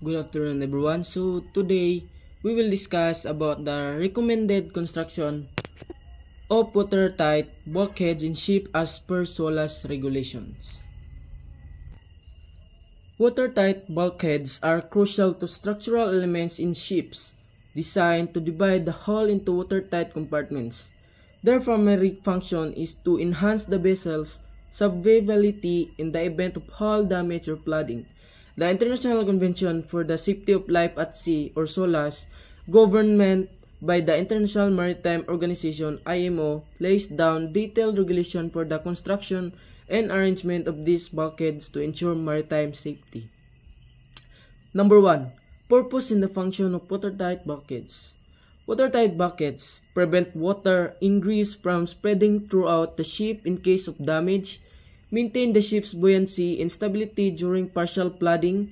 Good afternoon everyone. So today we will discuss about the recommended construction of watertight bulkheads in ship as per SOLAS regulations. Watertight bulkheads are crucial to structural elements in ships designed to divide the hull into watertight compartments. Their primary function is to enhance the vessel's survivability in the event of hull damage or flooding. The International Convention for the Safety of Life at Sea, or SOLAS, government by the International Maritime Organization (IMO), lays down detailed regulation for the construction and arrangement of these bulkheads to ensure maritime safety. Number 1. Purpose and the function of watertight bulkheads. Watertight bulkheads prevent water ingress from spreading throughout the ship in case of damage, maintain the ship's buoyancy and stability during partial flooding,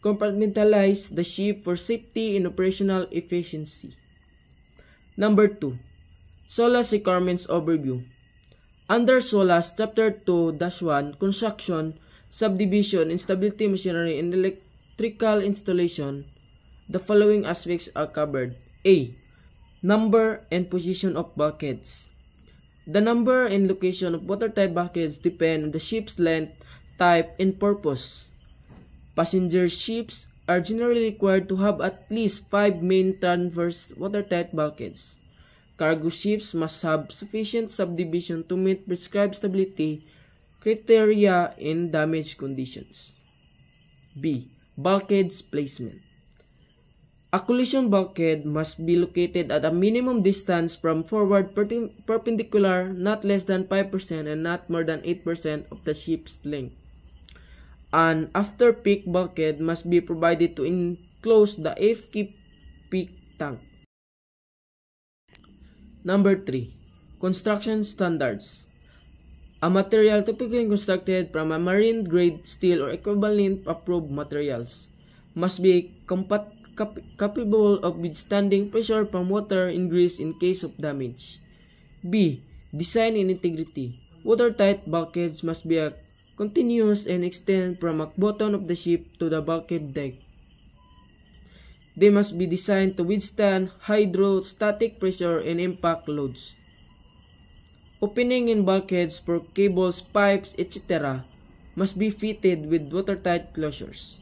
compartmentalize the ship for safety and operational efficiency. Number 2. SOLAS Requirements Overview. Under SOLAS Chapter 2-1, Construction, Subdivision, Instability Machinery, and Electrical Installation, the following aspects are covered. A. Number and position of bulkheads. The number and location of watertight bulkheads depend on the ship's length, type, and purpose. Passenger ships are generally required to have at least 5 main transverse watertight bulkheads. Cargo ships must have sufficient subdivision to meet prescribed stability criteria in damage conditions. B. Bulkheads placement. A collision bulkhead must be located at a minimum distance from forward perpendicular, not less than 5% and not more than 8% of the ship's length. An after-peak bulkhead must be provided to enclose the after-peak tank. Number 3. Construction standards. A material typically constructed from a marine-grade steel or equivalent approved materials must be capable of withstanding pressure from water ingress in case of damage. B. Design and integrity. Watertight bulkheads must be continuous and extend from the bottom of the ship to the bulkhead deck. They must be designed to withstand hydrostatic pressure and impact loads. Opening in bulkheads for cables, pipes, etc. must be fitted with watertight closures.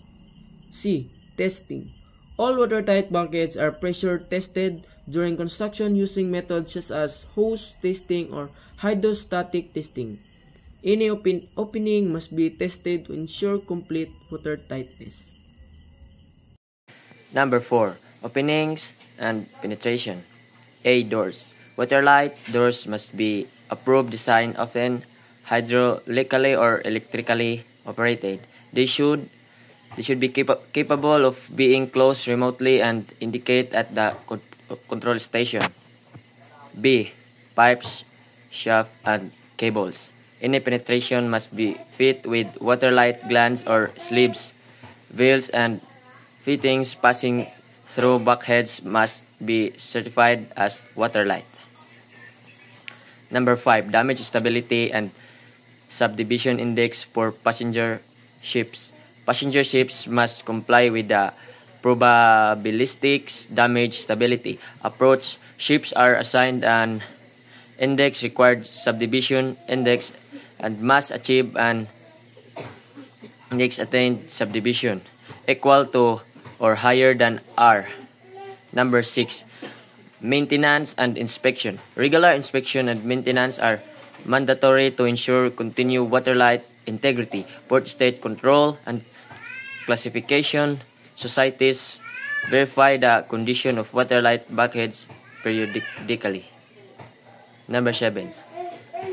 C. Testing. All watertight bulkheads are pressure tested during construction using methods such as hose testing or hydrostatic testing. Any opening must be tested to ensure complete watertightness. Number 4. Openings and penetration. A. Doors. Watertight doors must be approved design, often hydraulically or electrically operated. They should be capable of being closed remotely and indicate at the control station. B. Pipes, shaft, and cables. Any penetration must be fit with watertight glands or sleeves. Valves and fittings passing through bulkheads must be certified as watertight. Number 5. Damage stability and subdivision index for passenger ships. Passenger ships must comply with the probabilistic damage stability approach. Ships are assigned an index required subdivision index and must achieve an index attained subdivision equal to or higher than R. Number 6. Maintenance and inspection. Regular inspection and maintenance are mandatory to ensure continued watertight integrity. Port state control and classification societies verify the condition of watertight bulkheads periodically. Number 7.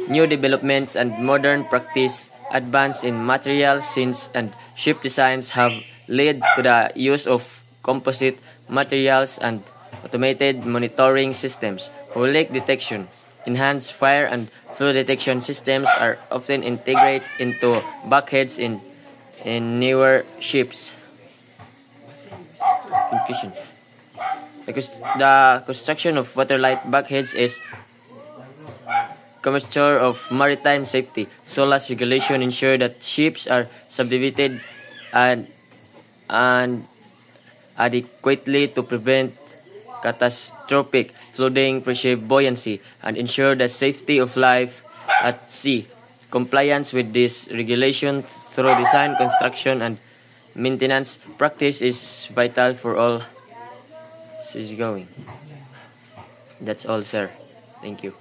New developments and modern practice advance in material science and ship designs have led to the use of composite materials and automated monitoring systems for leak detection. Enhanced fire and flow detection systems are often integrated into bulkheads in newer ships. Conclusion. The construction of watertight bulkheads is commissioner of maritime safety. SOLAS regulation ensure that ships are subdivided and adequately to prevent catastrophic flooding, preserve buoyancy, and ensure the safety of life at sea. Compliance with this regulation through design, construction, and maintenance practice is vital for all seagoing. That's all, sir. Thank you.